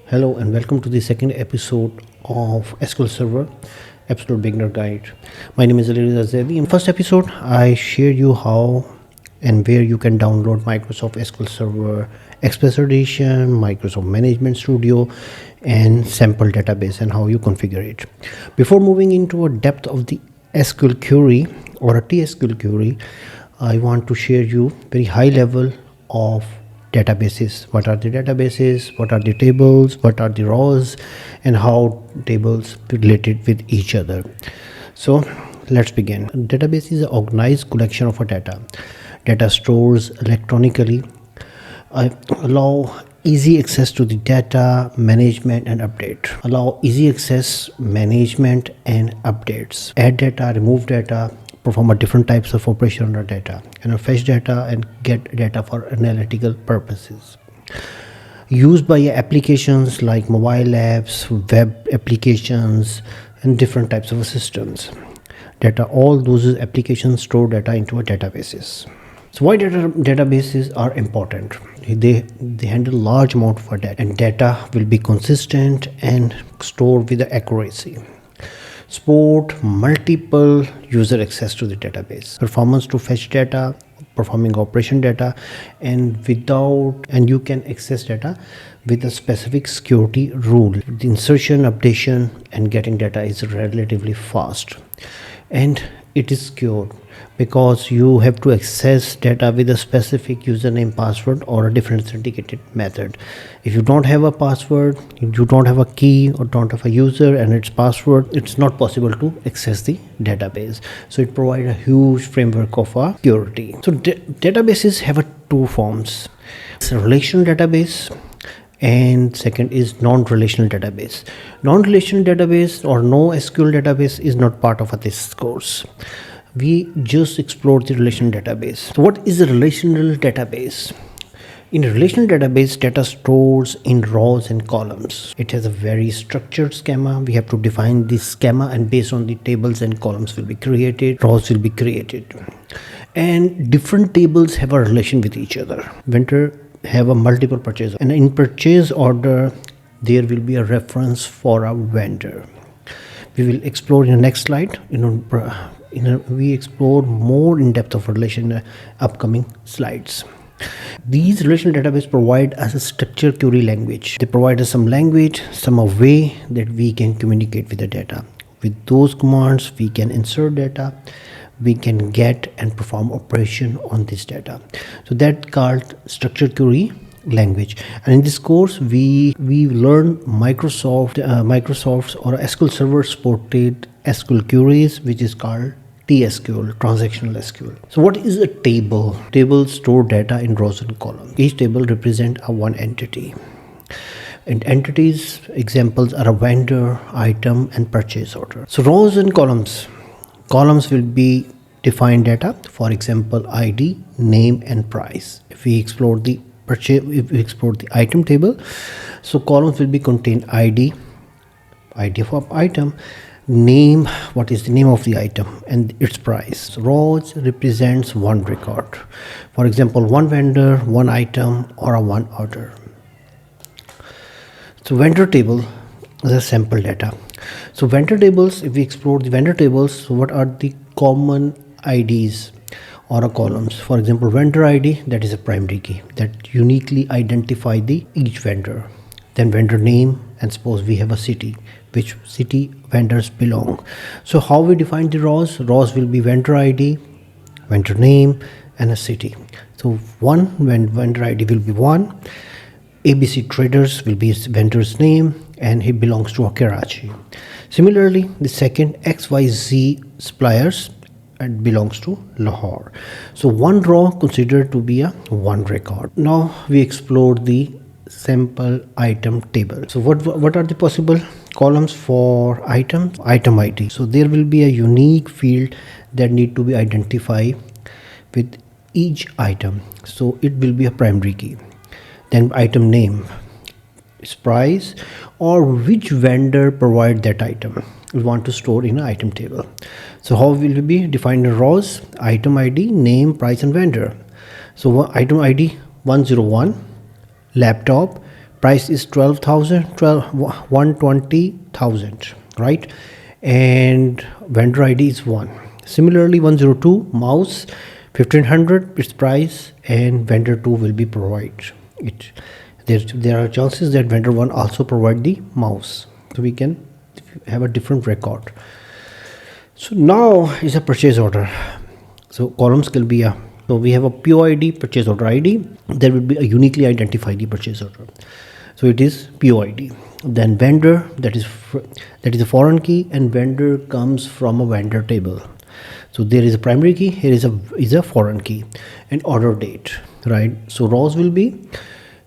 Hello and welcome to the second episode of SQL Server Absolute Beginner Guide. My name is Aliza Zevi. In the first episode, I shared you how and where you can download Microsoft SQL Server Express Edition, Microsoft Management Studio, and sample database and how you configure it. Before moving into a depth of the SQL query or a T-SQL query, I want to share you very high level of databases. What are the databases, what are the tables, what are the rows, and how tables related with each other. So let's begin. A database is an organized collection of data stores electronically, allow easy access to the data management and update, allow easy access management and updates, add data, remove data, perform a different types of operation on the data, and fetch data and get data for analytical purposes. Used by applications like mobile apps, web applications, and different types of systems. All those applications store data into a databases. So why databases are important? They handle large amount of data, and data will be consistent and stored with accuracy. Support multiple user access to the database, performance to fetch data, performing operation data, and you can access data with a specific security rule. The insertion, updation, and getting data is relatively fast, and it is secured because you have to access data with a specific username, password, or a different authenticated method. If you don't have a password, if you don't have a key or don't have a user and its password, it's not possible to access the database. So it provides a huge framework of security. So databases have two forms. It's a relational database, and second is non-relational database. Non-relational database or no SQL database is not part of this course. We just explored the relational database. So what is a relational database? In a relational database, data stores in rows and columns. It has a very structured schema. We have to define this schema, and based on the tables and columns will be created, rows will be created. And different tables have a relation with each other. Vendor have a multiple purchase, and in purchase order there will be a reference for a vendor. We will explore in the next slide. We explore more in depth of relation in upcoming slides. These relational database provide us a structured query language. They provide us some language, some way that we can communicate with the data. With those commands, we can insert data, we can get and perform operation on this data. So that's called structured query language. And in this course, we learn Microsoft's or SQL Server supported SQL queries, which is called T-SQL, transactional SQL. So what is a table? Tables store data in rows and columns. Each table represents one entity. And entities examples are a vendor, item, and purchase order. So rows and columns. Columns will be defined data, for example, ID, name, and price. If we explore the item table, so columns will be contain ID of item, name, what is the name of the item, and its price. So rows represents one record, for example, one vendor, one item, or a one order. So vendor table is a sample data. So vendor tables, if we explore the vendor tables, so what are the common IDs or a columns? For example, vendor ID, that is a primary key that uniquely identify each vendor. Then vendor name, and suppose we have a city, which city vendors belong. So how we define the rows? Rows will be vendor ID, vendor name, and a city. So one vendor ID will be one. ABC Traders will be his vendor's name, and he belongs to Karachi. Similarly, the second XYZ suppliers and belongs to Lahore. So one row considered to be a one record. Now we explore the sample item table. So what are the possible columns for item ID? So there will be a unique field that need to be identified with each item. So it will be a primary key. Then item name, its price, or which vendor provide that item we want to store in an item table. So how will we be defined in rows? Item ID, name, price, and vendor. So item ID 101, laptop, price is 120,000, right? And vendor ID is 1. Similarly, 102 mouse 1500 its price, and vendor 2 will be provide it. There are chances that vendor 1 also provide the mouse, so we can have a different record. So now is a purchase order. So columns will be a, so we have a POID, purchase order ID. There will be a uniquely identify the purchase order. So it is POID. Then vendor, that is a foreign key, and vendor comes from a vendor table. So there is a primary key, here is a foreign key, and order date, right? So rows will be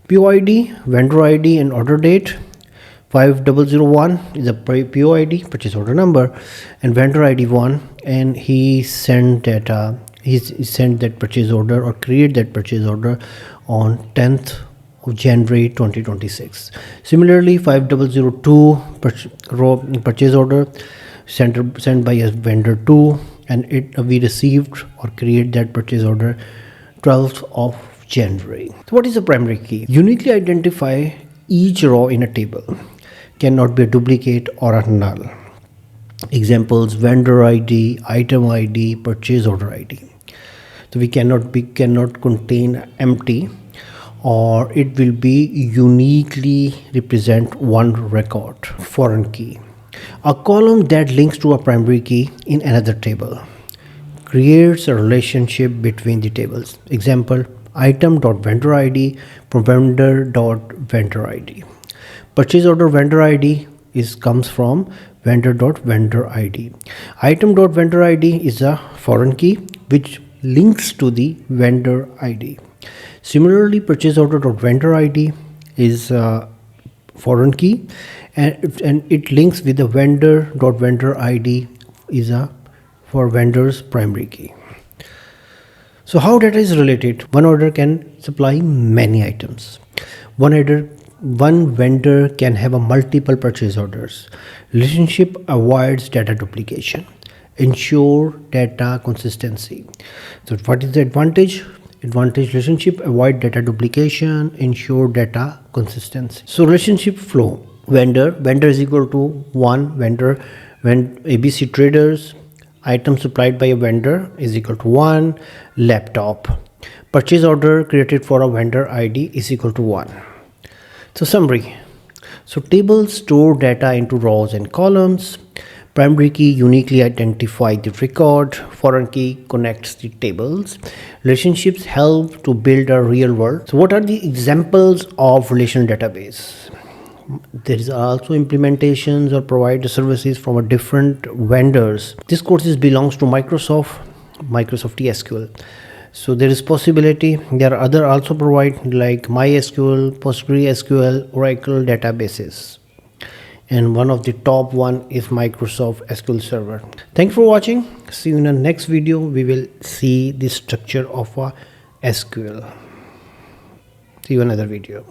POID, vendor ID, and order date. 5001 is a POID, purchase order number, and vendor ID 1, and he sent data. He sent that purchase order or create that purchase order on 10th of January 2026. Similarly, 5002 purchase order sent by a vendor 2, and we received or create that purchase order 12th of January. So what is a primary key? Uniquely identify each row in a table. Cannot be a duplicate or a null. Examples: vendor ID, item ID, purchase order ID. So we cannot contain empty, or it will be uniquely represent one record. Foreign key, a column that links to a primary key in another table, creates a relationship between the tables. Example: item.vendor ID from vendor.vendor ID. Purchase order vendor ID comes from vendor.vendor ID. Item.vendor ID is a foreign key which links to the vendor ID. Similarly, purchase order.vendor ID is a foreign key, and it links with the vendor.vendor ID is a for vendor's primary key. So how data is related? One order can supply many items. One vendor can have a multiple purchase orders. Relationship avoids data duplication. Ensure data consistency. So what is the advantage? Advantage: relationship avoid data duplication, ensure data consistency. So relationship flow: vendor is equal to 1 vendor, when ABC traders, item supplied by a vendor is equal to 1 laptop. Purchase order created for a vendor ID is equal to 1. So summary: so tables store data into rows and columns. Primary key uniquely identify the record. Foreign key connects the tables. Relationships help to build a real world. So what are the examples of relational database? There is also implementations or provide services from a different vendors. This course belongs to Microsoft T-SQL. So there is possibility. There are other also provide like MySQL, PostgreSQL, Oracle databases, and one of the top one is Microsoft SQL Server. Thank you for watching. See you in the next video. We will see the structure of a SQL. See you in another video.